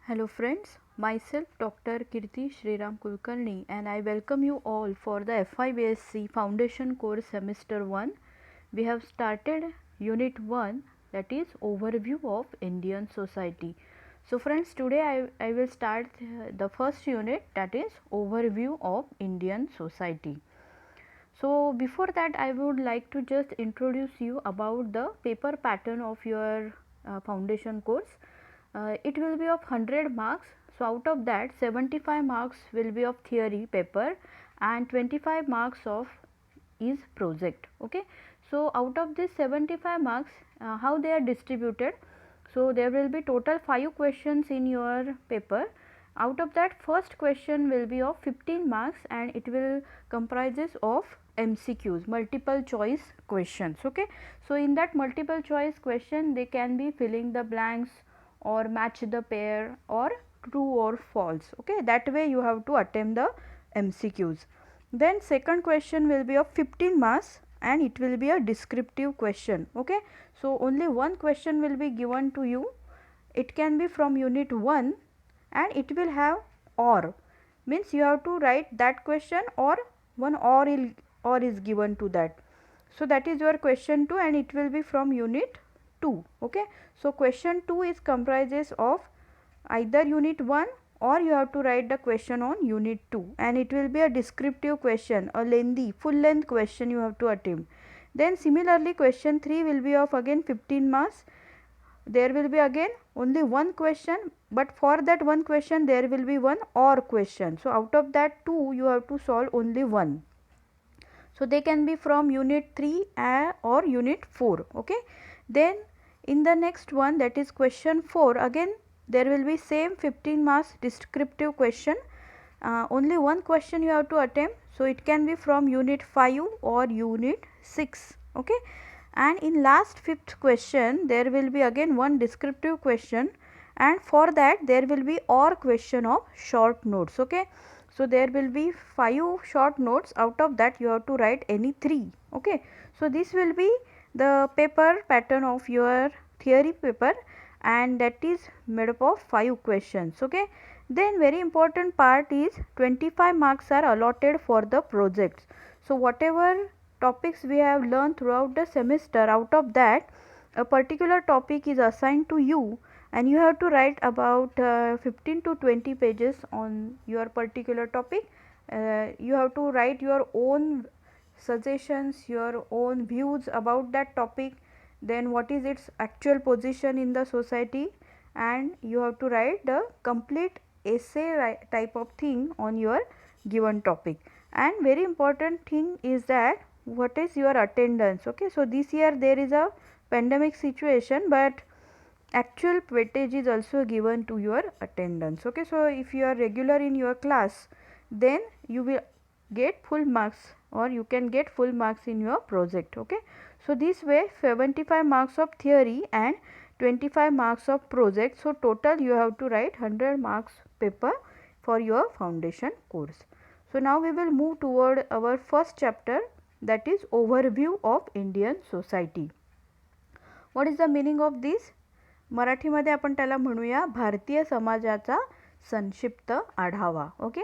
Hello friends, myself Dr. Kirti Shriram Kulkarni and I welcome you all for the FIBSc Foundation Course Semester 1. We have started Unit 1, that is Overview of Indian Society. So friends, today I will start the first unit, that is Overview of Indian Society. So before that I would like to just introduce you about the paper pattern of your foundation course. It will be of 100 marks. So out of that 75 marks will be of theory paper and 25 marks of is project. Okay. So out of this 75 marks, how they are distributed? So there will be total 5 questions in your paper. Out of that, first question will be of 15 marks and it will comprises of MCQs, multiple choice questions. Okay. So in that multiple choice question, they can be filling the blanks or match the pair or true or false. Okay. That way you have to attempt the MCQs. Then second question will be of 15 marks and it will be a descriptive question. Okay. So only one question will be given to you. It can be from unit 1 and it will have or, means you have to write that question or one or is given to that. So that is your question 2 and it will be from unit 2. Okay. So question 2 is comprises of either unit 1 or you have to write the question on unit 2 and it will be a descriptive question, a lengthy full length question you have to attempt. Then similarly question 3 will be of again 15 marks. There will be again only one question, but for that one question there will be one or question. So out of that 2 you have to solve only one. So they can be from unit 3 or unit 4. Okay. Then in the next one, that is question 4, again there will be same 15 marks descriptive question. Only one question you have to attempt. So it can be from unit 5 or unit 6. Okay. And in last fifth question there will be again one descriptive question and for that there will be or question of short notes. Okay. So there will be 5 short notes, out of that you have to write any 3. Okay. So this will be the paper pattern of your theory paper and that is made up of 5 questions. Okay. Then very important part is 25 marks are allotted for the projects. So whatever topics we have learned throughout the semester, out of that a particular topic is assigned to you and you have to write about 15 to 20 pages on your particular topic. You have to write your own suggestions, your own views about that topic, then what is its actual position in the society, and you have to write the complete essay type of thing on your given topic. And very important thing is that what is your attendance. Okay. So this year there is a pandemic situation, but actual weightage is also given to your attendance. Okay. So if you are regular in your class, then you will get full marks or you can get full marks in your project. Okay. So this way 75 marks of theory and 25 marks of project. So total you have to write 100 marks paper for your foundation course. So now we will move toward our first chapter, that is overview of Indian society. What is the meaning of this? मराठीमध्ये आपण त्याला म्हणूया भारतीय समाजाचा संक्षिप्त आढावा. Okay.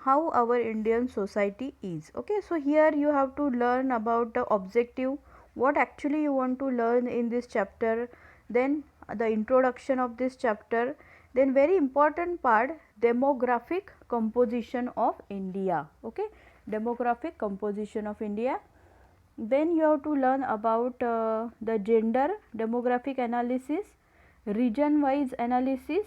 How our Indian society is. Okay. So here you have to learn about the objective, what actually you want to learn in this chapter, then the introduction of this chapter, then very important part, demographic composition of India. Okay. Demographic composition of India. Then you have to learn about the gender demographic analysis, region wise analysis,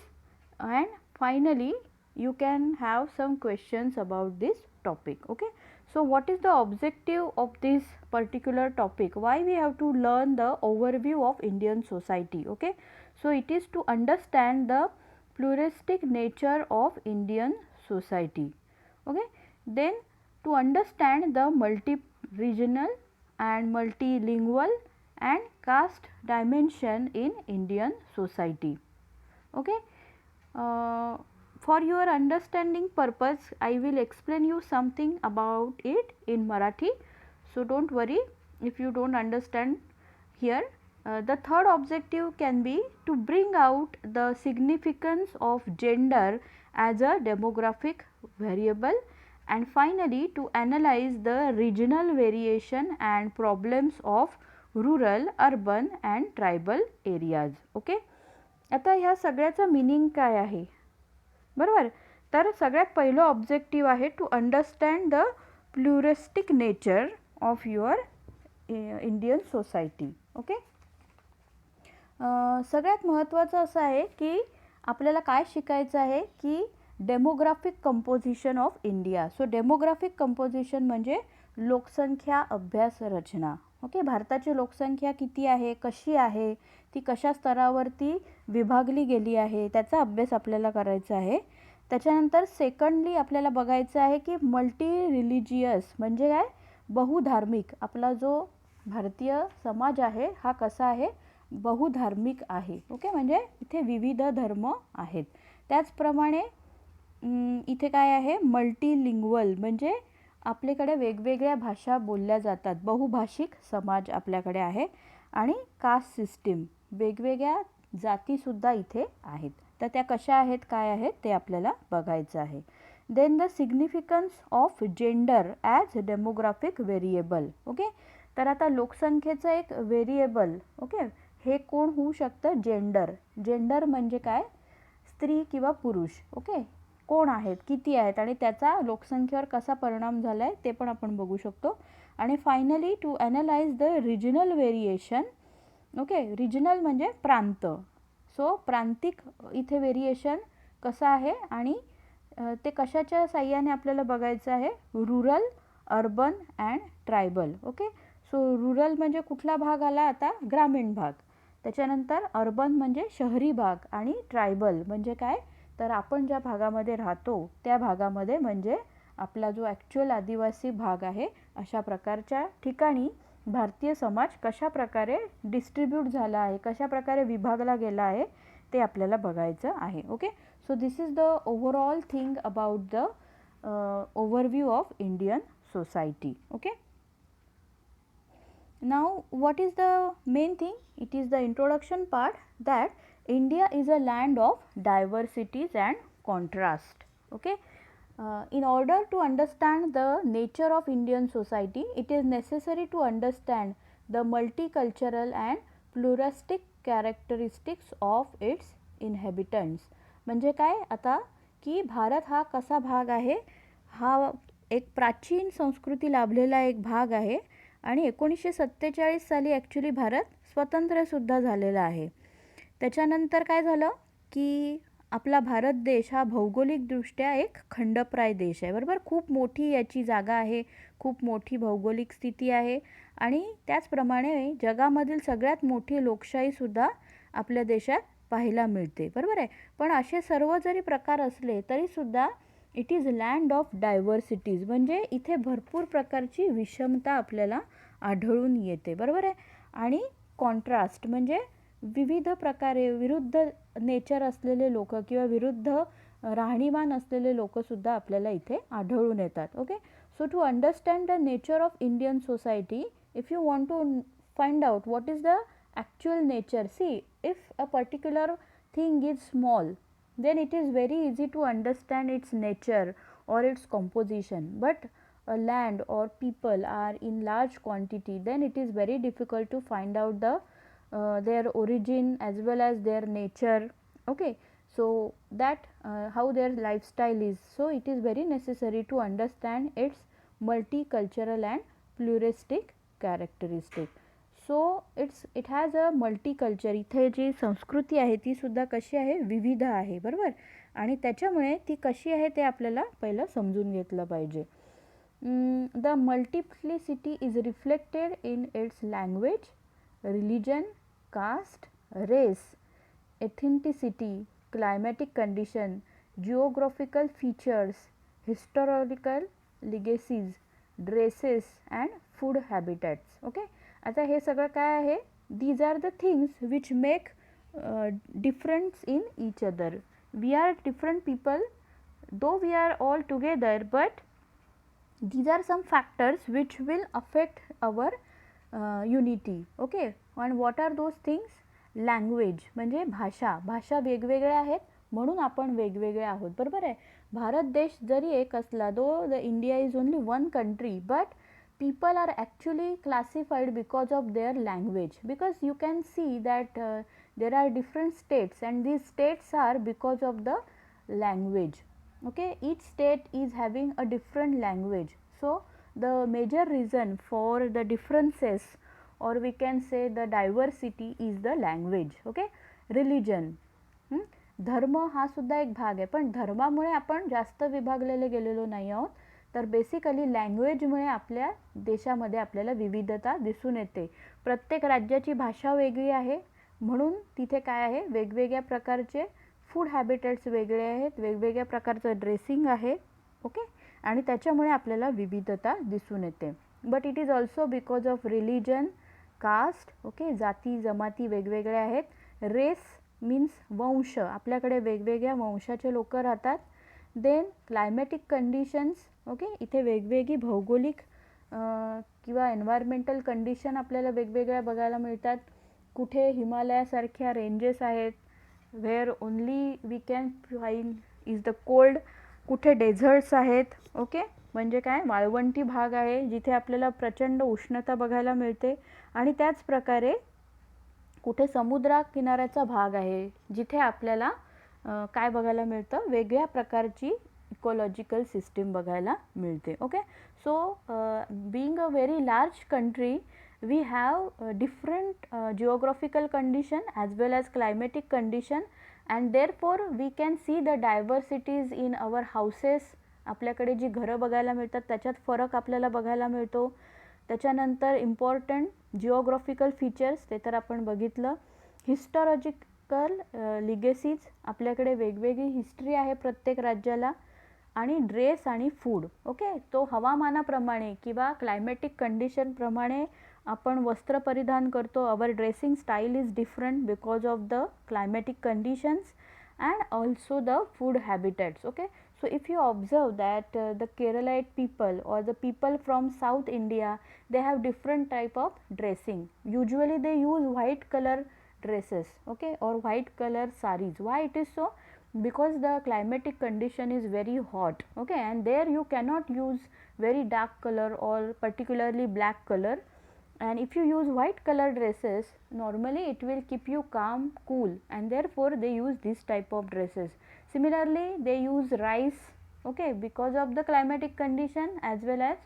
and finally you can have some questions about this topic. Okay. So what is the objective of this particular topic? Why we have to learn the overview of Indian society? Okay. So it is to understand the pluralistic nature of Indian society. Okay. Then to understand the multi-regional and multilingual and caste dimension in Indian society. Okay. For your understanding purpose, I will explain you something about it in Marathi. So don't worry if you don't understand here. The third objective can be to bring out the significance of gender as a demographic variable, and finally to analyze the regional variation and problems of rural, urban and tribal areas. Okay, आता ह्या सगळ्याचा meaning काय आहे, बरोबर. तर सगळ्यात पहिलं objective आहे to understand the pluralistic nature of your Indian society. Okay, सगळ्यात महत्त्वाचं असं आहे की आपल्याला काय शिकायचं आहे की demographic composition of India. So demographic composition म्हणजे लोकसंख्या अभ्यास रचना. ओके, भारताची लोकसंख्या किती आहे, कशी आहे, ती कशा स्तरावरती विभागली गेली आहे, त्याचा अभ्यास आपल्याला करायचा आहे. त्याच्यानंतर सेकंडली आपल्याला बघायचं आहे की मल्टी रिलिजियस म्हणजे काय, बहुधार्मिक. आपला जो भारतीय समाज आहे हा कसा आहे, बहुधार्मिक आहे. ओके, म्हणजे इथे विविध धर्म आहेत. त्याचप्रमाणे इथे काय आहे, मल्टीलिंग्वल म्हणजे आपल्याकडे वेगवेगळ्या भाषा बोलल्या जातात, बहुभाषिक समाज आपल्याकडे आहे. आणि कास्ट सिस्टीम, वेगवेगळ्या जातीसुद्धा इथे आहेत. तर त्या कशा आहेत, काय आहेत ते आपल्याला बघायचं आहे. Then the significance of gender as demographic variable. Okay, तर आता लोकसंख्येचं एक व्हेरिएबल, ओके, हे कोण होऊ शकतं, जेंडर. जेंडर म्हणजे काय, स्त्री किंवा पुरुष. ओके, कोण आहेत, किती आहेत आणि त्याचा लोकसंख्येवर कसा परिणाम झाला आहे ते पण आपण बघू शकतो. आणि finally to analyse the regional variation. Okay, regional म्हणजे प्रांत. सो प्रांतिक इथे व्हेरिएशन कसं आहे आणि ते कशाच्या साह्याने आपल्याला बघायचं आहे, rural, urban and tribal. Okay, so rural म्हणजे कुठला भाग आला आता, ग्रामीण भाग. त्याच्यानंतर अर्बन म्हणजे शहरी भाग आणि ट्रायबल म्हणजे काय, तर आपण ज्या भागामध्ये राहतो त्या भागामध्ये म्हणजे आपला जो ॲक्च्युअल आदिवासी भाग आहे, अशा प्रकारच्या ठिकाणी भारतीय समाज कशा प्रकारे डिस्ट्रीब्यूट झाला आहे, कशा प्रकारे विभागला गेला आहे ते आपल्याला बघायचं आहे. Okay, so this is the overall thing about the overview of Indian society. Okay, now what is the main thing, it is the introduction part that India is a land of diversities and contrast. Okay, in order to understand the nature of Indian society, it is necessary to understand the multicultural and pluralistic characteristics of its inhabitants. म्हणजे काय आता की भारत हा कसा भाग आहे, हा एक प्राचीन संस्कृती लाभलेला एक भाग आहे आणि 1947 साली ॲक्च्युली भारत स्वतंत्रसुद्धा झालेला आहे. त्याच्यानंतर काय झालं की आपला भारत देश हा भौगोलिकदृष्ट्या एक खंडप्राय देश आहे, बरोबर. खूप मोठी याची जागा आहे, खूप मोठी भौगोलिक स्थिती आहे आणि त्याचप्रमाणे जगामधील सगळ्यात मोठी लोकशाहीसुद्धा आपल्या देशात पाहायला मिळते, बरोबर आहे. पण असे सर्व जरी प्रकार असले तरीसुद्धा it is land of diversities म्हणजे इथे भरपूर प्रकारची विषमता आपल्याला आढळून येते, बरोबर आहे. आणि कॉन्ट्रास्ट म्हणजे विविध प्रकारे विरुद्ध नेचर असलेले लोक किंवा विरुद्ध राहणीमान असलेले लोकसुद्धा आपल्याला इथे आढळून येतात. Okay, so to understand the nature of Indian society, if you want to find out what is the actual nature, see if a particular thing is small then it is very easy to understand its nature or its composition, but a land or people are in large quantity, then it is very difficult to find out the their origin as well as their nature. Okay, so that how their lifestyle is, so it is very necessary to understand its multicultural and pluralistic characteristic. So it has a multiculture. इथे जी संस्कृती आहे ती सुद्धा कशी आहे, विविध आहे, बरोबर. आणि त्याच्यामुळे ती कशी आहे ते आपल्याला पहिलं समजून घेतलं पाहिजे. The multiplicity is reflected in its language, religion, caste, race, authenticity, climatic condition, geographical features, historical legacies, dresses and food habitats. Okay, आता हे सगळं काय आहे, these are the things which make difference in each other. We are different people though we are all together, but these are some factors which will affect our unity. Okay, and what are those things? Language म्हणजे भाषा. भाषा वेगवेगळ्या आहेत म्हणून आपण वेगवेगळे आहोत, बरोबर आहे. भारत देश जरी एक असला, though the India is only one country, but people are actually classified because of their language, because you can see that there are different states and these states are because of the language. Okay, each state is having a different language, so the major reason for the differences, or we can say the diversity, is the language. Okay, religion, धर्म हा सुद्धा एक भाग आहे, पण धर्मामुळे आपण जास्त विभागलेले गेलेलो नाही आहोत. तर बेसिकली लँग्वेजमुळे आपल्या देशामध्ये आपल्याला विविधता दिसून येते. प्रत्येक राज्याची भाषा वेगळी आहे म्हणून तिथे काय आहे, वेगवेगळ्या प्रकारचे फूड हॅबिटेट्स वेगळे आहेत, वेगवेगळ्या प्रकारचं ड्रेसिंग आहे. ओके, आणि त्याच्यामुळे आपल्याला विविधता दिसून येते. But it is also because of religion, caste. Okay, जाती जमाती वेगवेगळ्या आहेत. रेस मीन्स वंश, आपल्याकडे वेगवेगळ्या वंशाचे लोक राहतात. Then climatic conditions. ओके, इथे वेगवेगळी भौगोलिक किंवा एन्व्हायरमेंटल कंडिशन आपल्याला वेगवेगळ्या बघायला मिळतात. कुठे हिमालयासारख्या रेंजेस आहेत, where only we can find is the cold. कुठे डेझर्ट्स आहेत. ओके, म्हणजे काय, वाळवंटी भाग आहे जिथे आपल्याला प्रचंड उष्णता बघायला मिळते. आणि त्याच प्रकारे कुठे समुद्रकिनाऱ्याचा भाग आहे जिथे आपल्याला काय बघायला मिळतं, वेगळ्या प्रकारची इकोलॉजिकल सिस्टीम बघायला मिळते. Okay, so being a very large country, we have different geographical condition as well as climatic condition, and therefore we can see the diversities in our houses. आपल्याकडे जी घरं बघायला मिळतात त्याच्यात फरक आपल्याला बघायला मिळतो. त्याच्यानंतर इम्पॉर्टंट जिओग्राफिकल फीचर्स, ते तर आपण बघितलं. हिस्टॉलॉजिकल लिगेसीज, आपल्याकडे वेगवेगळी हिस्ट्री आहे प्रत्येक राज्याला. आणि ड्रेस आणि फूड. ओके, तो हवामानाप्रमाणे किंवा क्लायमॅटिक कंडिशनप्रमाणे आपण वस्त्र परिधान करतो. Our dressing style is different because of the climatic conditions and also the food habitats. Okay, so if you observe that the Keralite people or the people from South India, they have different type of dressing. Usually they use white color dresses, okay, or white color sarees. Why it is so? Because the climatic condition is very hot. Okay, and there you cannot use very dark color or particularly black color. And if you use white color dresses, normally it will keep you calm, cool, and therefore they use this type of dresses. Similarly, they use rice, okay, because of the climatic condition, as well as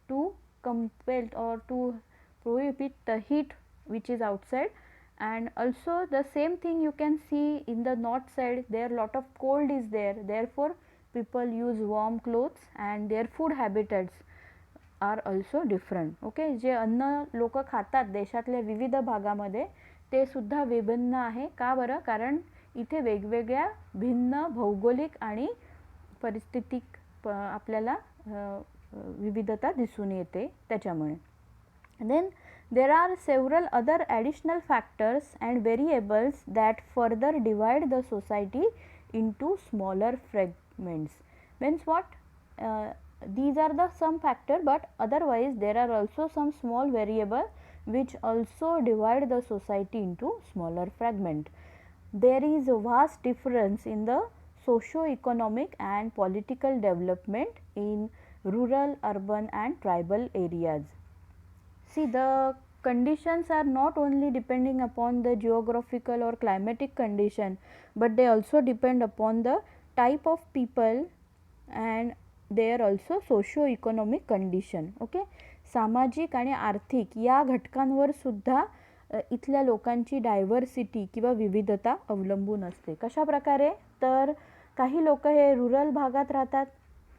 to compel or to prohibit the heat which is outside. And also the same thing you can see in the north side, there lot of cold is there, therefore people use warm clothes, and their food habitats are also different. Okay, जे अन्न लोक खातात देशातल्या विविध भागामध्ये ते सुद्धा विभिन्न आहे. का बरं? कारण इथे वेगवेगळ्या भिन्न भौगोलिक आणि परिस्थितिक आपल्याला विविधता दिसून येते त्याच्यामुळे. Then there are several other additional factors and variables that further divide the society into smaller fragments. Means what? These are the some factor, but otherwise there are also some small variable which also divide the society into smaller fragment. There is a vast difference in the socio-economic and political development in rural, urban and tribal areas. See, the conditions are not only depending upon the geographical or climatic condition, but they also depend upon the type of people and there also socio economic condition. Okay, सामाजिक आणि आर्थिक या घटकांवर सुद्धा इथल्या लोकांची diversity किंवा विविधता अवलंबून असते. कशा प्रकारे? तर काही लोक हे रुरल भागात राहतात.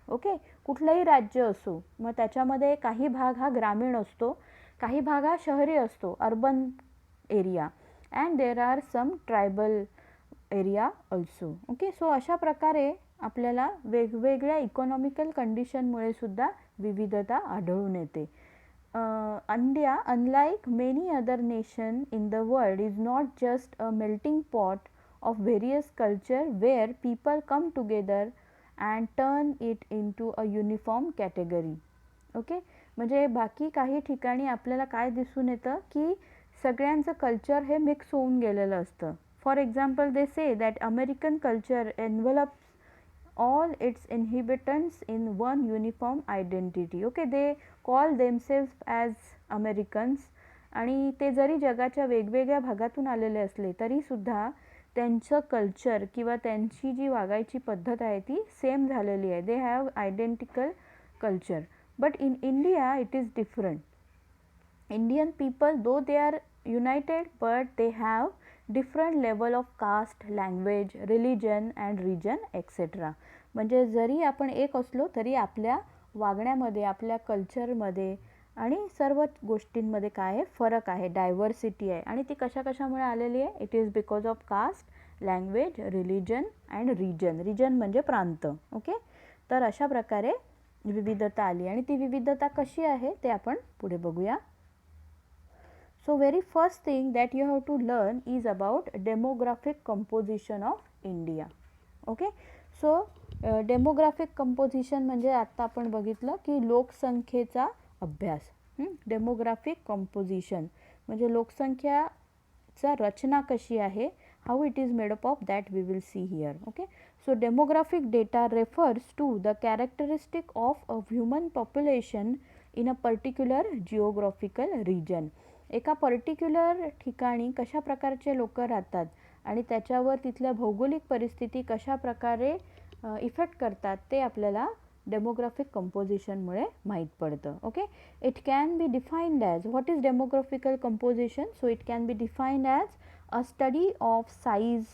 ओके, कुठलंही राज्य असो, मग त्याच्यामध्ये काही भाग हा ग्रामीण असतो, काही भाग हा शहरी असतो, urban area, and there are some tribal area also. Okay, so अशा प्रकारे आपल्याला वेगवेगळ्या इकॉनॉमिकल कंडिशनमुळे सुद्धा विविधता आढळून येते. India, unlike many other nation in the world, is not just a melting pot of various culture where people come together and turn it into a uniform category. Okay, म्हणजे बाकी काही ठिकाणी आपल्याला काय दिसून येतं की सगळ्यांचं कल्चर हे मिक्स होऊन गेलेलं असतं. For example they say that American culture envelopes all its inhabitants in one uniform identity. Okay, they call themselves as Americans. आणि ते जरी जगाच्या वेगवेगळ्या भागातून आलेले असले तरी सुद्धा त्यांचं कल्चर किंवा त्यांची जी वागायची पद्धत आहे ती सेम झालेली आहे. They have identical culture. But in India it is different. Indian people, though they are united, but they have different level of caste, language, religion and region etc. म्हणजे जरी आपण एक असलो तरी आपल्या वागण्यामध्ये, आपल्या कल्चरमध्ये आणि सर्व गोष्टींमध्ये काय आहे, फरक आहे, डायव्हर्सिटी आहे. आणि ती कशामुळे आलेली आहे? It is because of caste, language, religion and region. Region म्हणजे प्रांत. ओके, तर अशा प्रकारे विविधता आली. आणि ती विविधता कशी आहे ते आपण पुढे बघूया. So very first thing that you have to learn is about demographic composition of India. Okay, so demographic composition म्हणजे आता आपण बघितलं की लोकसंख्येचा अभ्यास. डेमोग्राफिक कंपोजिशन म्हणजे लोकसंख्याचा रचना कशी आहे, how it is made up of, that we will see here. Okay, so demographic data refers to the characteristic of a human population in a particular geographical region. एका पर्टिक्युलर ठिकाणी कशा प्रकारचे लोक राहतात आणि त्याच्यावर तिथल्या भौगोलिक परिस्थिती कशा प्रकारे इफेक्ट करतात ते आपल्याला डेमोग्राफिक कंपोजिशनमुळे माहीत पडतं. Okay, it can be defined as, what is demographical composition? So it can be defined as a study of size,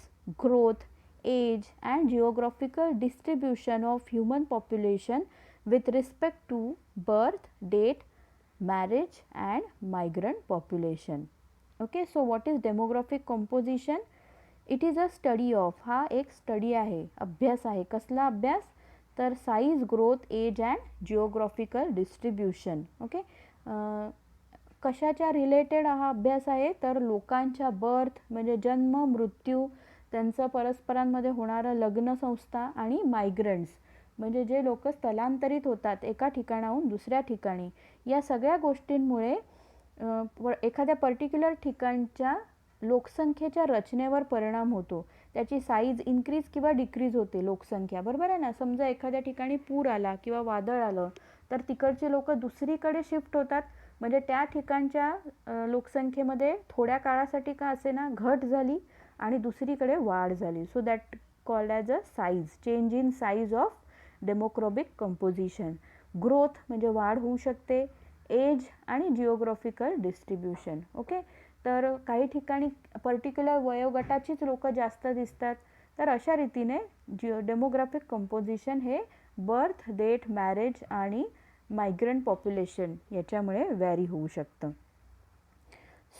growth, age and geographical distribution of human population with respect to birth, date, marriage and migrant population. Okay, so what is demographic composition? It is a study of, हा एक study आहे, अभ्यास आहे. कसला अभ्यास? तर size, growth, age and geographical distribution. Okay, कशाच्या related हा अभ्यास आहे? तर लोकांच्या बर्थ म्हणजे जन्म, मृत्यू, त्यांचं परस्परांमध्ये होणारं लग्न संस्था आणि मायग्रंट्स म्हणजे जे लोक स्थलांतरित होतात एका ठिकाणाहून दुसऱ्या ठिकाणी. या सगळ्या गोष्टींमुळे एखाद्या पर्टिक्युलर ठिकाणच्या लोकसंख्येच्या रचनेवर परिणाम होतो. त्याची साईज इन्क्रीज किंवा डिक्रीज होते लोकसंख्या, बरोबर आहे ना. समजा एखाद्या ठिकाणी पूर आला किंवा वादळ आलं तर तिकडचे लोक दुसरीकडे शिफ्ट होतात, म्हणजे त्या ठिकाणच्या लोकसंख्येमध्ये थोड्या काळासाठी का असे ना घट झाली आणि दुसरीकडे वाढ झाली. So that called as a size, change in size of demographic composition. Growth म्हणजे वाढ होऊ शकते, एज आणि जिओग्राफिकल डिस्ट्रीब्युशन. ओके, तर काही ठिकाणी पर्टिक्युलर वयोगटाचीच लोक जास्त दिसतात, तर अशा रीतीने डेमोग्राफिक कंपोजिशन हे बर्थ, डेट, मॅरेज आणि मायग्रंट पॉप्युलेशन याच्यामुळे व्हॅरी होऊ शकतं.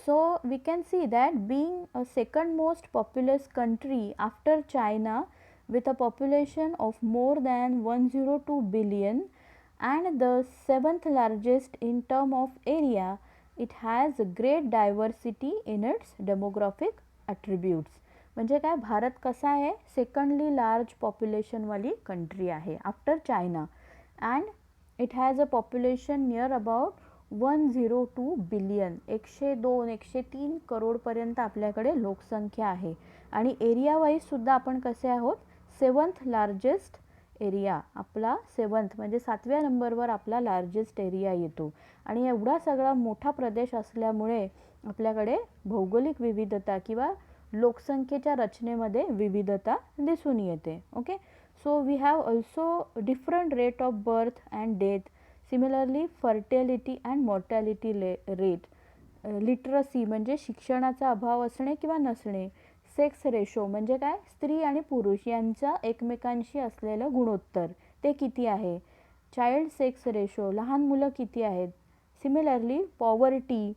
So we can see that being a second most populous country after China with a population of more than 102 billion and the 7th largest in term of area, it has a great diversity in its demographic attributes. म्हणजे काय, भारत कसा आहे? Secondly large population वाली country आहे after China and it has a population near about 102 billion. 102-103 करोडपर्यंत आपल्याकडे लोकसंख्या आहे. आणि एरिया वाईज सुद्धा आपण कसे आहोत? 7th largest area. आपला 7th म्हणजे 7व्या नंबरवर आपला लार्जेस्ट एरिया येतो. आणि एवढा सगळा मोठा प्रदेश असल्यामुळे आपल्याकडे भौगोलिक विविधता किंवा लोकसंख्येच्या रचनेमध्ये विविधता दिसून येते. Okay, so we have also different rate of birth and death. Similarly fertility and mortality rate. Literacy म्हणजे शिक्षणाचा अभाव असणे किंवा नसणे. सेक्स रेशो म्हणजे काय, स्त्री आणि पुरुष यांचा एकमेकांशी असलेलं गुणोत्तर ते किती आहे. चाइल्ड सेक्स रेशो, लहान मुलं किती आहेत. Similarly poverty,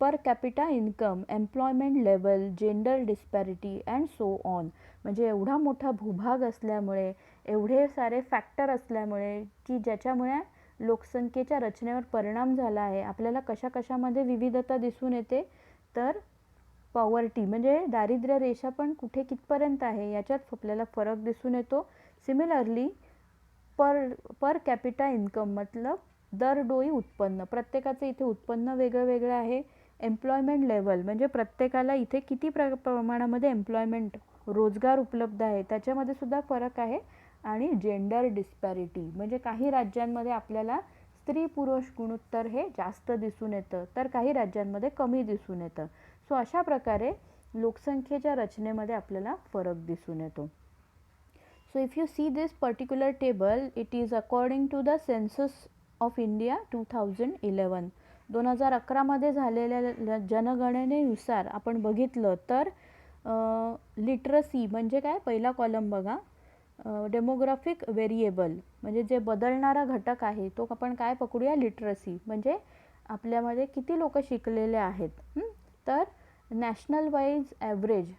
per capita income, employment level, gender डिस्पॅरिटी and so on. म्हणजे एवढा मोठा भूभाग असल्यामुळे, एवढे सारे फॅक्टर असल्यामुळे की ज्याच्यामुळे लोकसंख्येच्या रचनेवर परिणाम झाला आहे. आपल्याला कशामध्ये विविधता दिसून येते, तर पॉवर्टी म्हणजे दारिद्र्य रेषा पण कुठे कितपर्यंत आहे याच्यात आपल्याला फरक दिसून येतो. सिमिलरली पर कॅपिटा इन्कम मतलब दरडोई उत्पन्न, प्रत्येकाचं इथे उत्पन्न वेगळं वेगळं आहे. एम्प्लॉयमेंट लेवल म्हणजे प्रत्येकाला इथे किती प्रमाणामध्ये एम्प्लॉयमेंट रोजगार उपलब्ध आहे त्याच्यामध्ये सुद्धा फरक आहे. आणि जेंडर डिस्पॅरिटी म्हणजे काही राज्यांमध्ये आपल्याला स्त्री पुरुष गुणोत्तर हे जास्त दिसून येतं तर काही राज्यांमध्ये कमी दिसून येतं. सो अशा प्रकारे लोकसंख्येच्या रचनेमध्ये आपल्याला फरक दिसून येतो. So if you see this particular table, it is according to the census of India 2011. 2011 मध्ये झालेल्या जनगणनेनुसार आपण बघितलं तर लिटरसी म्हणजे काय, पहिला कॉलम बघा, डेमोग्राफिक व्हेरिएबल म्हणजे जे बदलणारा घटक आहे तो आपण काय पकडूया, लिटरसी म्हणजे आपल्यामध्ये किती लोक शिकलेले आहेत. तर नॅशनल वाईज ॲव्हरेज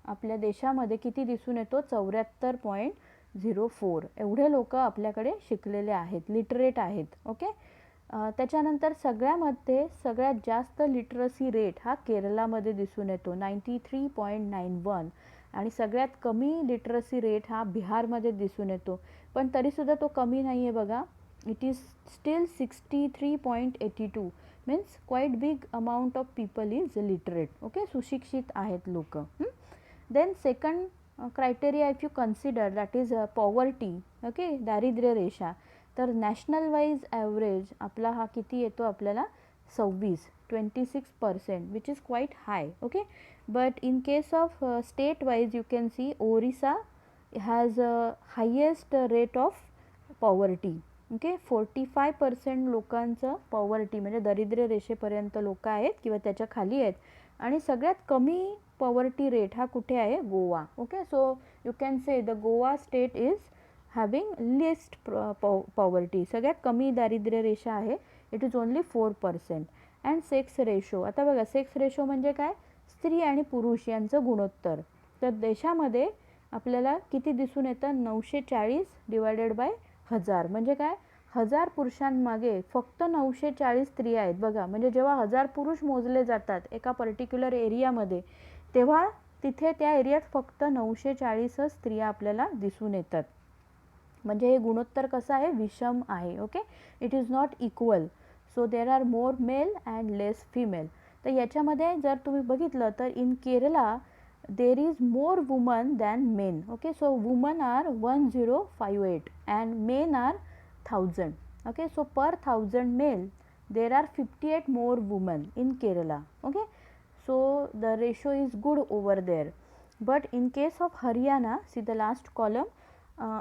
आपल्या देशामध्ये किती दिसून येतो, 74.04 एवढे लोक आपल्याकडे शिकलेले आहेत, लिटरेट आहेत. ओके. त्याच्यानंतर सगळ्यामध्ये सगळ्यात जास्त लिटरसी रेट हा केरलामध्ये दिसून येतो, 93.91. आणि सगळ्यात कमी लिटरसी रेट हा बिहारमध्ये दिसून येतो. पण तरीसुद्धा तो कमी नाही आहे बघा, it is still 63.82. Means quite big amount of people is literate. Okay, सुशिक्षित आहेत लोक. Then second criteria if you consider that is poverty. Okay, दारिद्र्य रेषा. तर नॅशनल वाईज ॲव्हरेज आपला हा किती येतो आपल्याला, 26% which is quite high. Okay, but in case of state wise you can see Orissa has highest rate of poverty. Okay, 45% लोकांचं poverty म्हणजे दारिद्र्य रेषेपर्यंत लोक आहेत किंवा त्याच्या खाली आहेत. आणि सगळ्यात कमी पॉवर्टी रेट हा कुठे आहे, Goa. Okay, so you can say the Goa state is having list poverty, सगळ्यात कमी दारिद्र्य रेषा आहे, it is only 4%. And sex ratio, आता बघा सेक्स रेशो म्हणजे काय, स्त्री आणि पुरुष यांचं गुणोत्तर. तर देशामध्ये आपल्याला किती दिसून येतं, 940 डिवायडेड बाय 1000 म्हणजे काय, 1000 पुरुषांमागे फक्त 940 स्त्रिया आहेत. बघा, म्हणजे जेव्हा 1000 पुरुष मोजले जातात एका पर्टिक्युलर एरियामध्ये तेव्हा तिथे त्या एरियात फक्त 940 स्त्रिया आपल्याला दिसून येतात. म्हणजे हे गुणोत्तर कसं आहे, विषम आहे. Okay, it is not equal. So there are more male and less female. तर याच्यामध्ये जर तुम्ही बघितलं तर in Kerala there is more woman than men. Okay, so woman are 1058 and men are 1000. Okay, so per 1000 male there are 58 more woman in Kerala. Okay, so the ratio is good over there. But in case of Haryana, see the last column,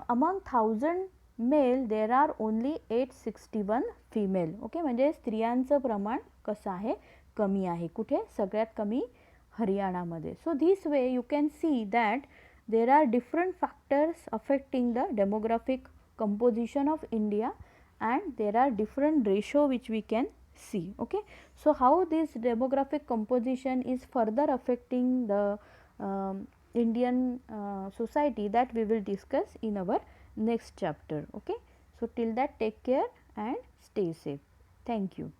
among 1000 male there are only 861 female. Okay, म्हणजे स्त्रियांचं प्रमाण कसं आहे, कमी आहे. कुठे, सगळ्यात कमी हरियाणामध्ये. So this way you can see that there are different factors affecting the demographic composition of India and there are different ratio which we can see. Okay, so how this demographic composition is further affecting the Indian society, that we will discuss in our next chapter. Okay, so till that take care and stay safe. Thank you.